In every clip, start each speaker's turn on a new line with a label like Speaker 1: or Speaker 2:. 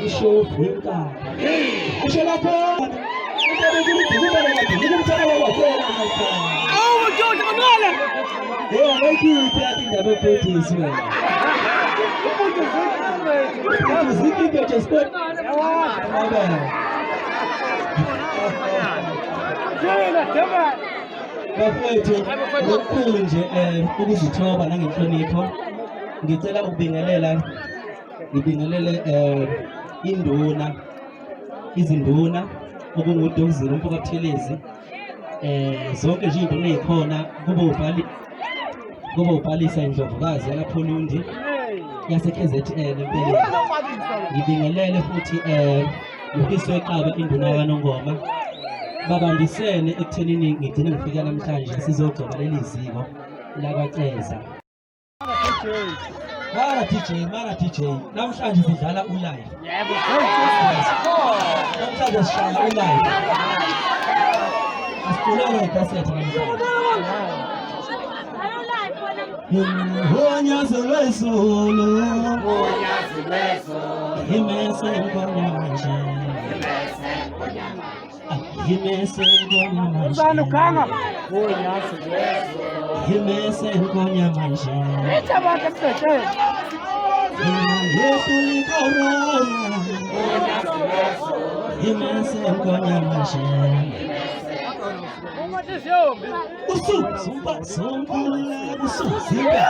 Speaker 1: Ushofika. Ashalako.
Speaker 2: Oh, George Manola.
Speaker 1: Yeah, thank you. Taking the baby as well. Ziki better spot. Bafethu okukhulu nje ukuzithoba nangenhlonipho ngicela ngibingelele izinduna okungudokuzela umfoka Buthelezi zonke nje izinto nezikhona kube ubhalisa indlovukazi yaLapholundi yase KZN empela ngibingelele futhi uHiso eQaba induna kaNongoma babambisene ekuthenini ngigcine ngifika namhlanje sizogcoba leli ziko lakwaCeza. Mara DJ namhlanje sidlala ulive.
Speaker 2: Yebo.
Speaker 1: Namhlanje sishaya ulive. Asiculele icassette namhlanje. Honyazo lwesolo. Imese ngonyama manje. Himese ngonyama manje.
Speaker 2: Uzanukhanga.
Speaker 1: Himese ngonyama manje.
Speaker 2: Echabaka mthethe.
Speaker 1: Yesuli korona. Himese ngonyama manje. Usuzumba zonkula usuzimba.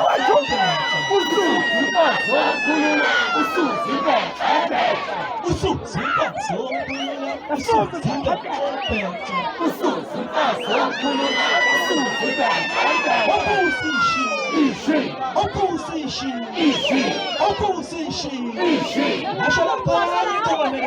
Speaker 2: Usuzumba zonkula usuzimba.
Speaker 1: Usuzimba zonkula usuzimba.
Speaker 2: Usuzimba zonkula usuzimba.
Speaker 1: Opposition. National Party government.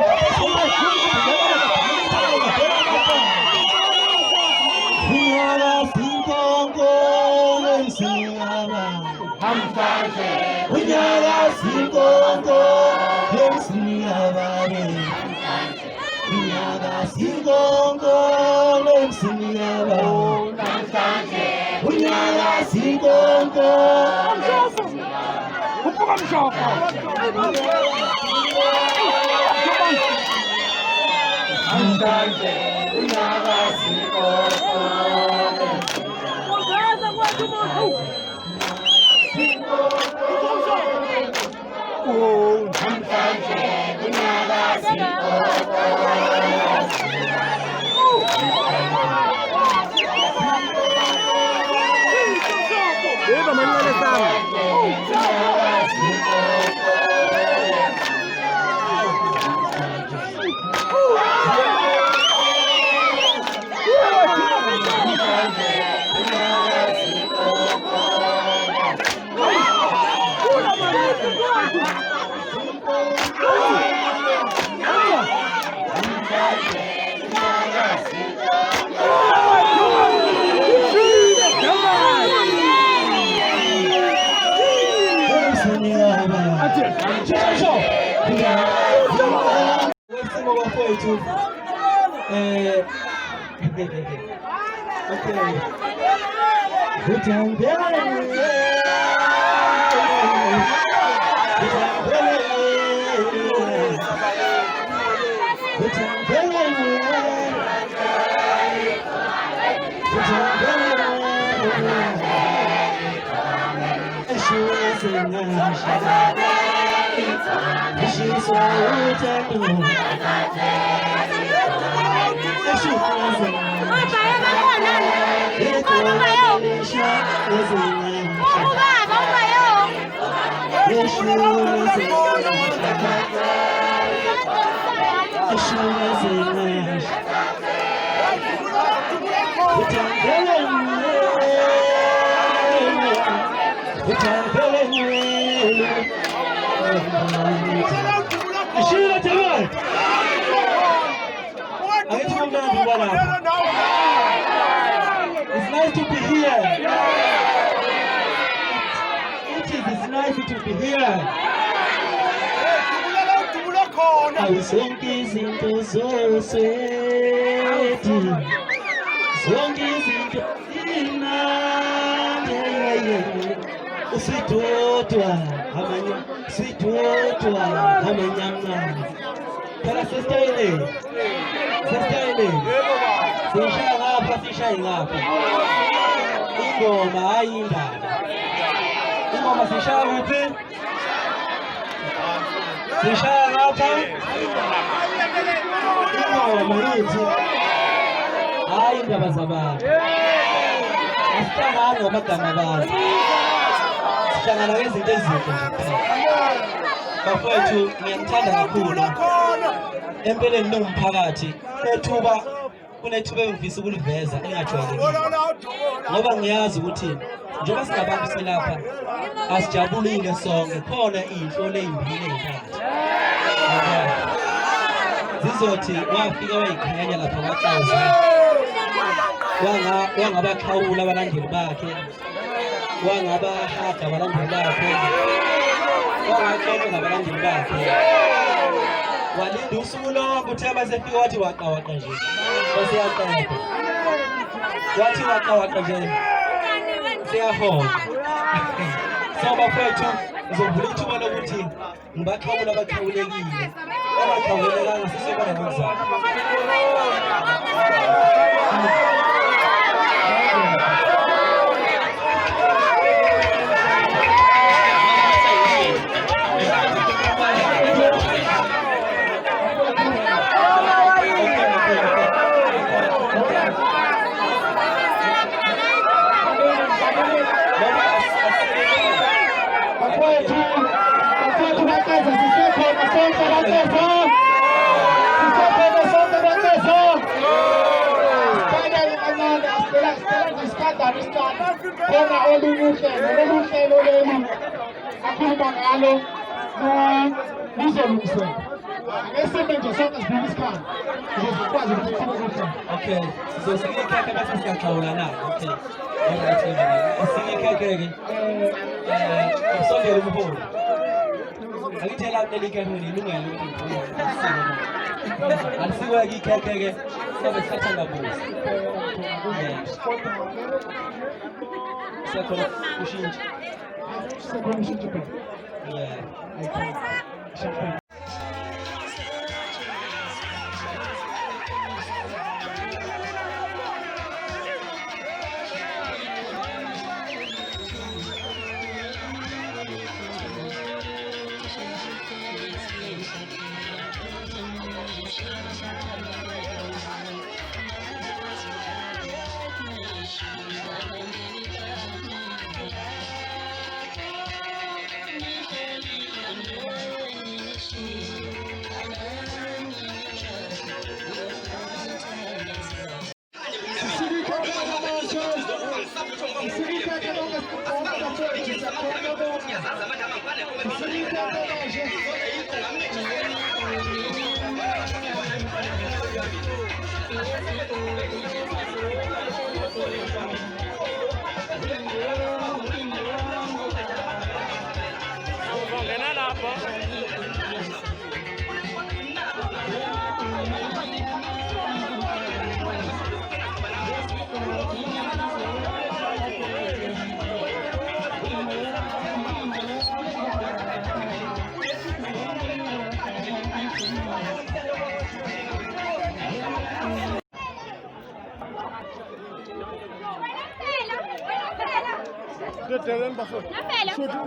Speaker 1: It's nice to be here. It's nice to be here. Zonke izinto zoswethi, zonke izinto imnandi, Sidodwa amanyama. Phela sesitayeleni. Sishaya ngapha sishaye ngapha. Ingoma hayi indaba. Ingoma sishaya kuphi? Sishaya ngapha. Ingoma yithi hayi indaba zabantu. Asihlangani ngamagama abantu. Sihlangana ngezinto ezinhle nje kuphela. Bafowethu ngiyamthanda kakhulu. Empeleni ningumphakathi kunethuba engifisa ukuliveza engajwayelekile. Ngoba ngiyazi ukuthi njengoba singabantu silapha asijabulile sonke khona ihlolo ezimbili eziphakathi. Zizothi wafika wayikhanya lapha kwaXaza. Wangabakhawula abalandeli bakhe. Wangabahaga abalandeli bakhe. Wangaxoxa nabalandeli bakhe. Walinda usuku lonke uthe masefika wathi waqawaqa nje. Waseyaqeda. Wathi waqawaqa nje. Siyahola. So bafowethu ngizovula ithuba lokuthi ngibakhawula abakhawulekile. Abakhawulekanga sisekona ngizama.
Speaker 3: Khona olunye uhlelo lolu akhuluma ngalo luzolungiseka. Ngesimbe nje sonke sibheke isikhathi ukuze sikwazi ukuthi sikhulume.
Speaker 1: Okay, sizosika ikhekhe bese siyaxawula na. Okay. Alright, sika ikhekhe ke. Usondele umholo. Akithela ukuthi ikhekhe ilungele ukuthi ngikhulume. Alisiwe ikhekhe ke sobe siyathanda kuze. Siyakhona ushintshe. Yeah.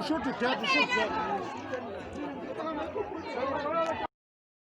Speaker 3: Shoot